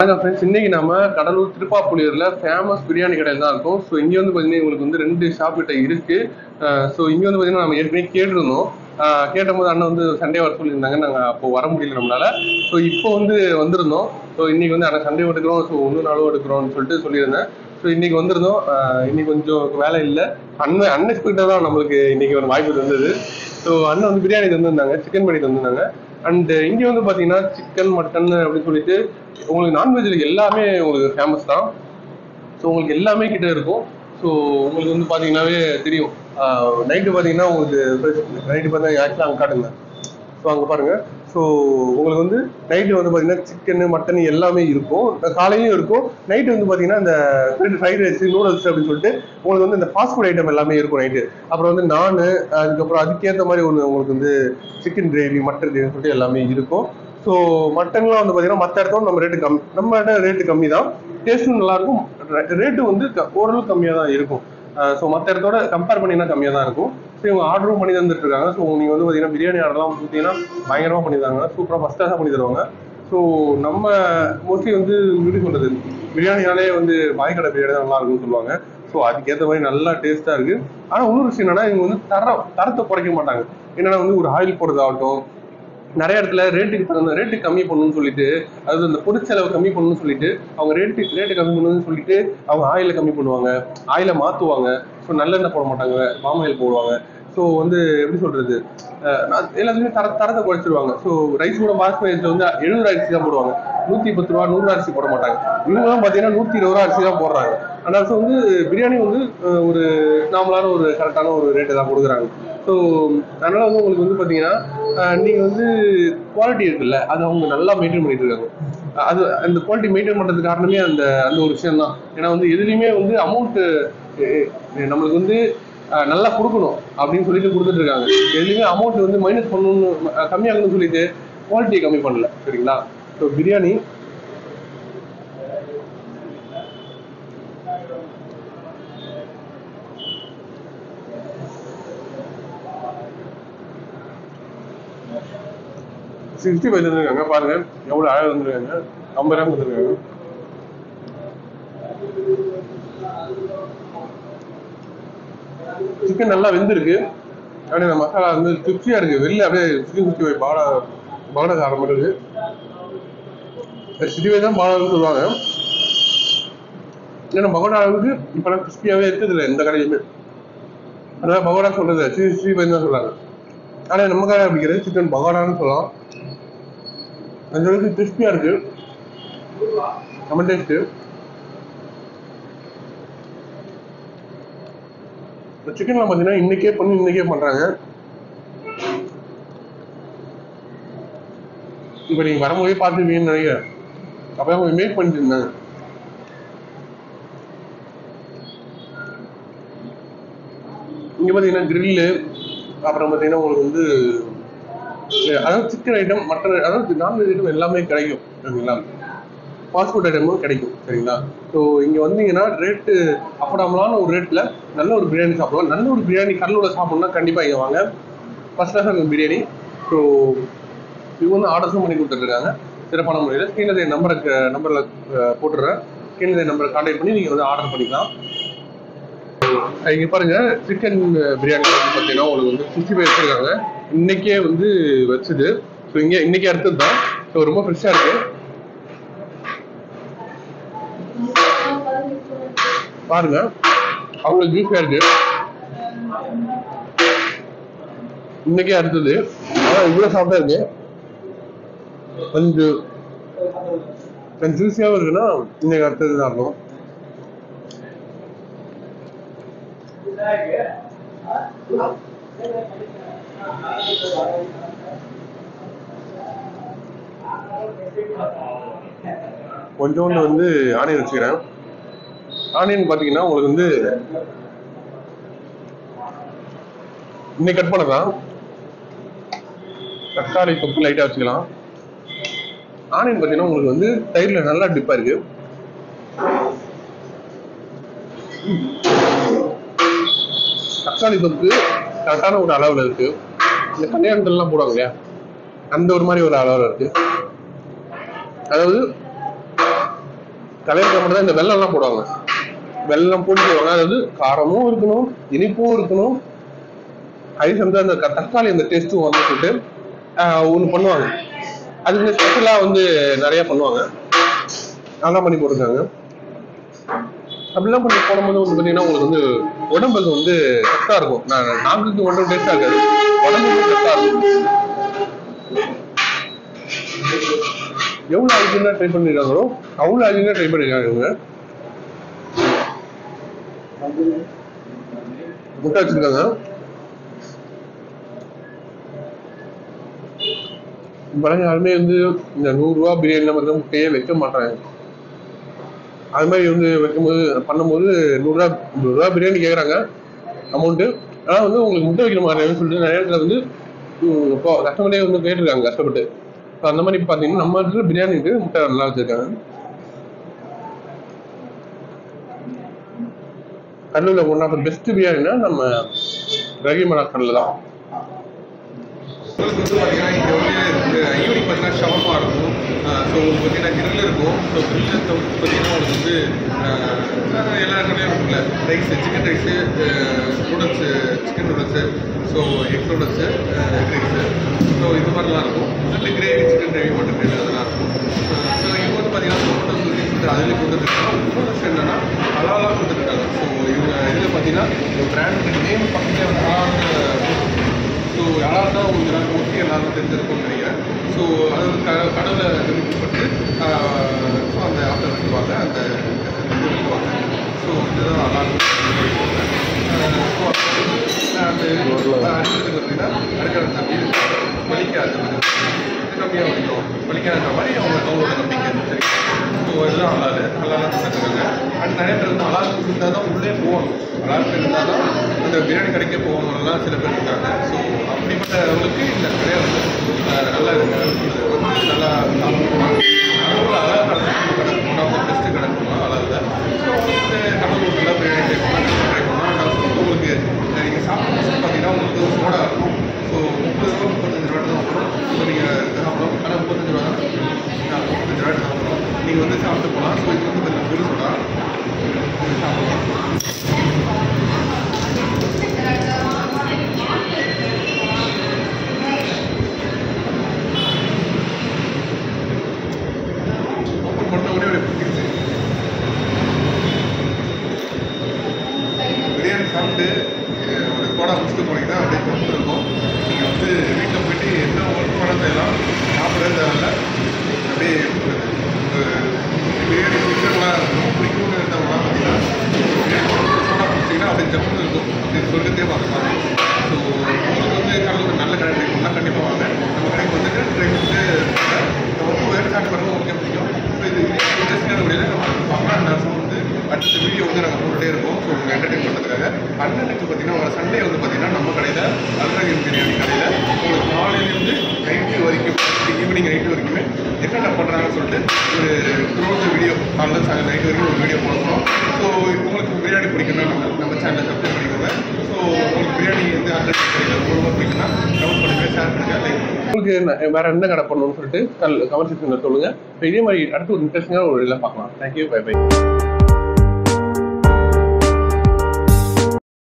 வணக்கம் ஃப்ரெண்ட்ஸ், இன்னைக்கு நம்ம கடலூர் திருப்பாப்புலியூர்ல ஃபேமஸ் பிரியாணி கடையில் தான் இருக்கும். ஸோ இங்கே வந்து பார்த்தீங்கன்னா உங்களுக்கு வந்து 2 ஷாப் கிட்ட இருக்கு. ஸோ இங்கே வந்து பார்த்தீங்கன்னா நம்ம ஏற்கனவே கேட்டிருந்தோம். கேட்டபோது அண்ணன் வந்து சண்டே வர சொல்லியிருந்தாங்க. நாங்கள் அப்போ வர முடியல நம்மளால. ஸோ இப்போ வந்து வந்திருந்தோம். ஸோ இன்னைக்கு வந்து அண்ணன் சண்டே எடுக்கிறோம், ஸோ இன்னும் நாளும் எடுக்கிறோம்னு சொல்லிட்டு சொல்லியிருந்தேன். ஸோ இன்னைக்கு வந்திருந்தோம். இன்னைக்கு கொஞ்சம் வேலை இல்லை. அன்எக்ஸ்பெக்டடாக தான் நம்மளுக்கு இன்னைக்கு ஒரு வாய்ப்பு இருந்தது. ஸோ அண்ணன் வந்து பிரியாணி தந்துருந்தாங்க, சிக்கன் பிரியாணி தந்துருந்தாங்க. அண்ட் இங்கே வந்து பார்த்தீங்கன்னா சிக்கன் மட்டன் அப்படின்னு சொல்லிட்டு உங்களுக்கு நான்வெஜ்ல எல்லாமே உங்களுக்கு ஃபேமஸ் தான். ஸோ உங்களுக்கு எல்லாமே கிட்ட இருக்கும். ஸோ உங்களுக்கு வந்து பார்த்தீங்கன்னாவே தெரியும். நைட்டு பார்த்தீங்கன்னா உங்களுக்கு நைட்டு பார்த்தீங்கன்னா ஆக்சுவலாக அங்கே காட்டுங்க. ஸோ அங்கே பாருங்க. ஸோ உங்களுக்கு வந்து நைட்டு வந்து பார்த்தீங்கன்னா சிக்கனு மட்டன் எல்லாமே இருக்கும். காலையும் இருக்கும். நைட்டு வந்து பார்த்தீங்கன்னா இந்த ஃப்ரைட் ரைஸ் நூடுல்ஸ் அப்படின்னு சொல்லிட்டு உங்களுக்கு வந்து இந்த ஃபாஸ்ட் ஃபுட் ஐட்டம் எல்லாமே இருக்கும் நைட்டு. அப்புறம் வந்து நானு, அதுக்கப்புறம் அதுக்கேற்ற மாதிரி ஒன்று உங்களுக்கு வந்து சிக்கன் கிரேவி மட்டன் கிரேவி சொல்லிட்டு எல்லாமே இருக்கும். ஸோ மட்டன்லாம் வந்து பார்த்தீங்கன்னா மற்ற இடத்துல நம்ம ரேட்டு கம்மி, நம்ம இடம் ரேட்டு கம்மி தான். டேஸ்ட்டும் நல்லாயிருக்கும். ரேட்டு வந்து ஓரளவுக்கு கம்மியாக தான் இருக்கும். ஸோ மற்ற இடத்தோட கம்பேர் பண்ணிங்கன்னா கம்மியாக தான் இருக்கும். ஸோ இவங்க ஆர்டரும் பண்ணி தந்துட்டு இருக்காங்க. ஸோ நீங்கள் வந்து பார்த்தீங்கன்னா பிரியாணி ஆர்டர்லாம் பார்த்தீங்கன்னா பயங்கரமாக பண்ணி தராங்க. சூப்பராக ஃபஸ்ட் கிளாஸாக பண்ணி தருவாங்க. ஸோ நம்ம மோஸ்ட்லி வந்து எப்படி சொல்கிறது, பிரியாணினாலே வந்து பாய்க்கடை பிரியாணி தான் நல்லா இருக்கும்னு சொல்லுவாங்க. ஸோ அதுக்கேற்ற மாதிரி நல்லா டேஸ்ட்டாக இருக்குது. ஆனால் இன்னொரு விஷயம் என்னன்னா, இவங்க வந்து தரத்தை குறைக்க மாட்டாங்க. என்னன்னா வந்து ஒரு ஆயில் போடுறதாகட்டும், நிறைய இடத்துல ரேட்டு கம்மி பண்ணணும்னு சொல்லிட்டு, அதாவது அந்த பொருட்செலவு கம்மி பண்ணணும்னு சொல்லிட்டு அவங்க ரேட்டு கம்மி பண்ணணும்னு சொல்லிட்டு அவங்க ஆயில கம்மி பண்ணுவாங்க, ஆயில மாற்றுவாங்க. ஸோ நல்லெண்ணெய் போட மாட்டாங்க, பாமாயில் போடுவாங்க. ஸோ வந்து எப்படி சொல்றது, எல்லாத்துலேயுமே தரத்தை குறைச்சிருவாங்க. ஸோ ரைஸ் கூட பாஸ்மதி ரைஸ்ல வந்து 70 அரிசி தான் போடுவாங்க, 110 ரூபா 100 அரிசி போட மாட்டாங்க. இவங்கலாம் பார்த்தீங்கன்னா 120 ரூபா அரிசி தான் போடுறாங்க. ஆனால் ஸோ வந்து பிரியாணி வந்து ஒரு நார்மலான ஒரு கரெக்டான ஒரு ரேட்டு தான் கொடுக்குறாங்க. ஸோ அதனால வந்து உங்களுக்கு வந்து பார்த்தீங்கன்னா நீங்கள் வந்து குவாலிட்டி இருக்குல்ல, அது அவங்க நல்லா மெயின்டைன் பண்ணிட்டு இருக்காங்க. அது அந்த குவாலிட்டி மெயின்டைன் பண்ணுறதுக்கு காரணமே அந்த அந்த ஒரு விஷயம் தான். ஏன்னா வந்து எதுலேயுமே வந்து அமௌண்ட்டு நம்மளுக்கு வந்து நல்லா கொடுக்கணும் அப்படின்னு சொல்லிட்டு கொடுத்துட்டு இருக்காங்க. எதுலையுமே அமௌண்ட் வந்து மைனஸ் பண்ணணும்னு கம்மியாகணும்னு சொல்லிட்டு குவாலிட்டியை கம்மி பண்ணல. சரிங்களா? ஸோ பிரியாணி சிக்ஸ்டி ஃபைவ் தந்துருக்காங்க. பாருங்க எவ்வளோ அழகாக வந்துருக்காங்க. 50 ரூபா வந்துருக்காங்க. சிக்கன் நல்லா வெந்திருக்கு. அப்படியே இந்த மசாலா வந்து திருப்தியா இருக்கு. வெளில அப்படியே சிக்கன் 65 பாடா காரம் மட்டும் இருக்கு. 65 தான் பாடான்னு சொல்லுவாங்க. ஏன்னா பகோடா அளவுக்கு இப்பெல்லாம் கிறிஸ்பியாவே இருக்குது இல்லை எந்த கடையுமே. அதனால பகோடா சொல்றது 65 தான் சொல்றாங்க. ஆனால் நம்ம கடை அப்படிங்கிறது சிக்கன் பகோடான்னு சொல்லலாம். அந்த அளவுக்கு கிறிஸ்பியா இருக்கு, நம்ம டேஸ்ட்டு. சிக்கன்லாம் பார்த்தீங்கன்னா இன்னைக்கே பண்றாங்க. இப்போ நீங்க வரும்போதே பார்த்துருவீங்கன்னு நினைக்கிறேன். அப்பதான் மேக் பண்ணிட்டு இருந்தாங்க. இங்க பார்த்தீங்கன்னா கிரில்லு, அப்புறம் பார்த்தீங்கன்னா உங்களுக்கு வந்து அதாவது சிக்கன் ஐட்டம், மட்டன், அதாவது நான்வெஜ் ஐட்டம் எல்லாமே கிடைக்கும். சரிங்களா? ஃபாஸ்ட் ஃபுட் ஐட்டமும் கிடைக்கும். சரிங்களா? ஸோ இங்கே வந்தீங்கன்னா ரேட்டு அஃபோர்டபுளான ஒரு ரேட்டில் நல்ல ஒரு பிரியாணி சாப்பிடலாம். நல்ல ஒரு பிரியாணி கடலூரில் சாப்பிட்ணுன்னா கண்டிப்பாக இங்கே வாங்க. ஃபர்ஸ்ட் கிளாஸ் இருக்கும் பிரியாணி. ஸோ இவங்க வந்து ஆர்டர்ஸும் பண்ணி கொடுத்துட்ருக்காங்க சிறப்பான முறையில். கீழே நம்பரில் போட்டுடுறேன். கீழே நம்பரை கான்டாக்ட் பண்ணி நீங்கள் வந்து ஆர்டர் பண்ணிக்கலாம். இங்கே பாருங்க, சிக்கன் பிரியாணி பார்த்தீங்கன்னா உங்களுக்கு வந்து 65 வச்சுருக்காங்க. இன்னைக்கே வந்து வச்சுது. ஸோ இன்னைக்கே அடுத்தது தான். ஸோ ரொம்ப ஃப்ரெஷ்ஷாக இருக்கு. பாருங்க அவ்வளோ ஜூஸியா இருக்கு. இன்னைக்கே அடுத்தது. ஆனால் இவ்வளோ சாப்பிட்டா இருக்கு. கொஞ்சம் ஜூஸியாகவும் இருக்குன்னா இன்னைக்கு அடுத்தது தான் இருக்கும். கொஞ்சோண்டு வந்து ஆனியன் வச்சுக்கிறேன். ஆனியன் பார்த்தீங்கன்னா உங்களுக்கு வந்து இன்னைக்கு கட் பண்ணதான். தக்காளி தொப்பு லைட்டாக வச்சுக்கலாம். ஆனியன் பார்த்தீங்கன்னா உங்களுக்கு வந்து தயிரில் நல்லா டிப்பாக இருக்கு. தக்காளி தொப்பு கரெக்டான ஒரு அளவில் இருக்கு. இந்த கல்யாணத்துலாம் போடுவாங்க இல்லையா, அந்த ஒரு மாதிரி ஒரு அளவில் இருக்கு. அதாவது கலருக்கு மட்டும் தான் இந்த வெள்ளம்லாம் போடுவாங்க. வெள்ளம் போட்டு செய்வாங்க. அதாவது காரமும் இருக்கணும், இனிப்பும் இருக்கணும், அது வந்து அந்த தக்காளி அந்த டேஸ்ட்டும் வந்து சொல்லிட்டு ஒன்று பண்ணுவாங்க. அதுக்கு ஸ்பெஷலா வந்து நிறைய பண்ணுவாங்க. அதெல்லாம் பண்ணி போட்டிருக்காங்க. அப்படிலாம் பண்ணி போடும்போது வந்து பார்த்தீங்கன்னா உங்களுக்கு வந்து உடம்புக்கு வந்து சத்தா இருக்கும். நாக்குக்கு மட்டும் டேஸ்டா இருக்காது, உடம்புக்கு சத்தா இருக்கும். எவ்வளவு அரிசியா ட்ரை பண்ணிருக்காங்களோ அவ்வளவு அரிசியா ட்ரை பண்ணிருக்காங்க இவங்க. முட்டை வச்சிருக்காங்க. இப்பெல்லாம் யாருமே வந்து இந்த 100 ரூபா பிரியாணி வந்து முட்டையே வைக்க மாட்டாங்க. அது மாதிரி வந்து வைக்கும்போது பண்ணும்போது 100 ரூபா பிரியாணி கேட்குறாங்க அமௌண்ட்டு. ஆனால் வந்து உங்களுக்கு முட்டை வைக்கிற மாதிரி சொல்லிட்டு நிறைய இடத்துல வந்து இப்போ கஸ்டமரே வந்து கேட்டிருக்காங்க கஷ்டப்பட்டு. அந்த மாதிரி பார்த்தீங்கன்னா நம்ம இடத்துல பிரியாணிக்கு முட்டை நல்லா வச்சிருக்காங்க. கடலூர்ல ஒன் ஆஃப் த பெஸ்ட் பிரியாணினா நம்ம ரஹீமனா கடலில் தான். உங்களுக்கு வந்து பார்த்தீங்கன்னா இங்கே வந்து ஈவினிங் பார்த்தீங்கன்னா ஷவர்மா இருக்கும். ஸோ உங்களுக்கு பார்த்தீங்கன்னா கிரில் இருக்கும். ஸோ கிரில்லை தவிர்த்து பார்த்தீங்கன்னா உங்களுக்கு வந்து எல்லா கடையும் இருக்குல்ல, rice, chicken rice, noodles, chicken noodles, so egg noodles, egg rice, so இது மாதிரிலாம் இருக்கும். அந்த gravy, chicken gravy, mutton gravy அதெல்லாம் இருக்கும். ஸோ இவங்க வந்து பார்த்தீங்கன்னா டொமேட்டோ வந்து அதில் கொடுத்துருக்காங்க. இன்னொரு விஷயம் என்னன்னா ஹலாலாக கொடுத்துருக்காங்க. ஸோ இவங்க இதில் பார்த்தீங்கன்னா பிராண்ட் நேம் பக்கத்தில் வந்து ஹலால். ஸோ யாராவது தான் உங்களுக்கு மோஸ்ட்லி எல்லாரும் தெரிஞ்சிருக்கும்னு நினைக்கிறேன். ஸோ அது வந்து கடவுளை தெரிவிக்கப்பட்டு ஸோ அந்த ஆஃபர் வைக்குவாங்க, அந்த இது வைக்குவாங்க. ஸோ இதுதான் நல்லா ஸோ அந்த அடிக்கிறதுக்கு பார்த்தீங்கன்னா அடுக்கிற தண்ணி வலிக்காது, கம்மியாக வலிக்கும், வலிக்காத மாதிரி அவங்களோட நம்பிக்கை. சரி, ஸோ இதுதான் நல்லா தந்துருக்காங்க. அண்ட் நிறைய பேர் வந்து அலால் இருந்தால் தான் உள்ளே போகணும், அலால் இருந்தால் தான் அந்த பிரியாணி கடைக்கே போகணும்லாம் சில பேர் இருக்காங்க. ஸோ அப்படிப்பட்டவங்களுக்கு இந்த கடையை வந்து நல்லா வந்து நல்லா சாப்பிடுவோம். அலால் கடை போனால் பெஸ்ட்டு கடை போனால் அலால். ஸோ வந்து கடலூரில் பிரியாணி ட்ரை பண்ணால் உங்களுக்கு நீங்கள் சாப்பிட்றது பார்த்தீங்கன்னா உங்களுக்கு சோடா இருக்கும். ஸோ 30 ரூபா 35 ரூபா தான் வரும். ஸோ நீங்கள் சாப்பிடலாம். ஆனால் 35 ரூபா தான் 35 ரூபா சாப்பிடலாம். நீங்கள் வந்து சாப்பிட்டு போகலாம். ஸோ இது வந்து கொஞ்சம் புது சோடா சாப்பிடலாம். ஓப்பன் பண்ண உடனே பிரியாணி சாப்பிட்டு ஒரு சோடா முடிச்சுட்டு போனீங்கன்னா அப்படியே தொட்டு இருக்கும். நீங்கள் வந்து வீட்டில் போயிட்டு என்ன ஒர்க் பண்ண செய்யலாம், சாப்பிடவே தேவையில்ல. அப்படியே பிரியாணி பிடிச்சவங்களாம் இருக்கும், பிடிக்கும்னு இருந்தவங்களாம் பார்த்தீங்கன்னா சோடா குடிச்சிங்கன்னா அப்படியே ஜம்முன்னு இருக்கும். அப்படி சொல்லிட்டே பார்க்கலாம். ஸோ உங்களுக்கு வந்து கடலூர் நல்ல கடை ட்ரை பண்ணால் கண்டிப்பாக வாங்க. நம்ம கடைக்கு வந்துட்டு ட்ரை பண்ணிட்டு ரொம்ப வேறு சாப்பிட்டு வரணும் ஓகே பிடிக்கும். ஸோ இது இன்ட்ரெஸ்டிங்கான முடியல நம்ம பார்க்கலாம். நர்ஸும் வந்து அடுத்த வீடியோ வந்து நாங்கள் போட்டுகிட்டே இருக்கோம். ஸோ உங்கள் என்டர்டைன் பண்ணுறதுக்காக அண்ணனுக்கு பார்த்தீங்கன்னா ஒரு சண்டே வந்து பார்த்தீங்கன்னா நம்ம கடையில் அல்ரஹீம் பிரியாணி கடையில் உங்களுக்கு காலையிலேருந்து நைட்டு வரைக்கும் ஈவினிங் நைட்டு வரைக்குமே என்னென்ன பண்ணுறாங்கன்னு சொல்லிட்டு ஒரு த்ரூ வீடியோ காலையில் நைட்டு வரைக்கும் ஒரு வீடியோ போடுறோம். ஸோ உங்களுக்கு பிரியாணி பிடிக்குன்னா நம்ம சேனலை சப்ஸ்கிரைப் பண்ணிக்கோங்க. ஸோ உங்களுக்கு பிரியாணி வந்து 100 ரூபா பிடிக்குன்னா கமெண்ட் பண்ணுங்கள், ஷேர் பண்ணுங்கள், லைக் பண்ணுங்கள். உங்களுக்கு வேற என்ன கடை பண்ணணும்னு சொல்லிட்டு கமெண்ட் செக்ஷனில் சொல்லுங்கள். இதே மாதிரி அடுத்து ஒரு இன்ட்ரெஸ்டிங்காக ஒரு இதில் பார்க்கலாம். Thank you, bye by.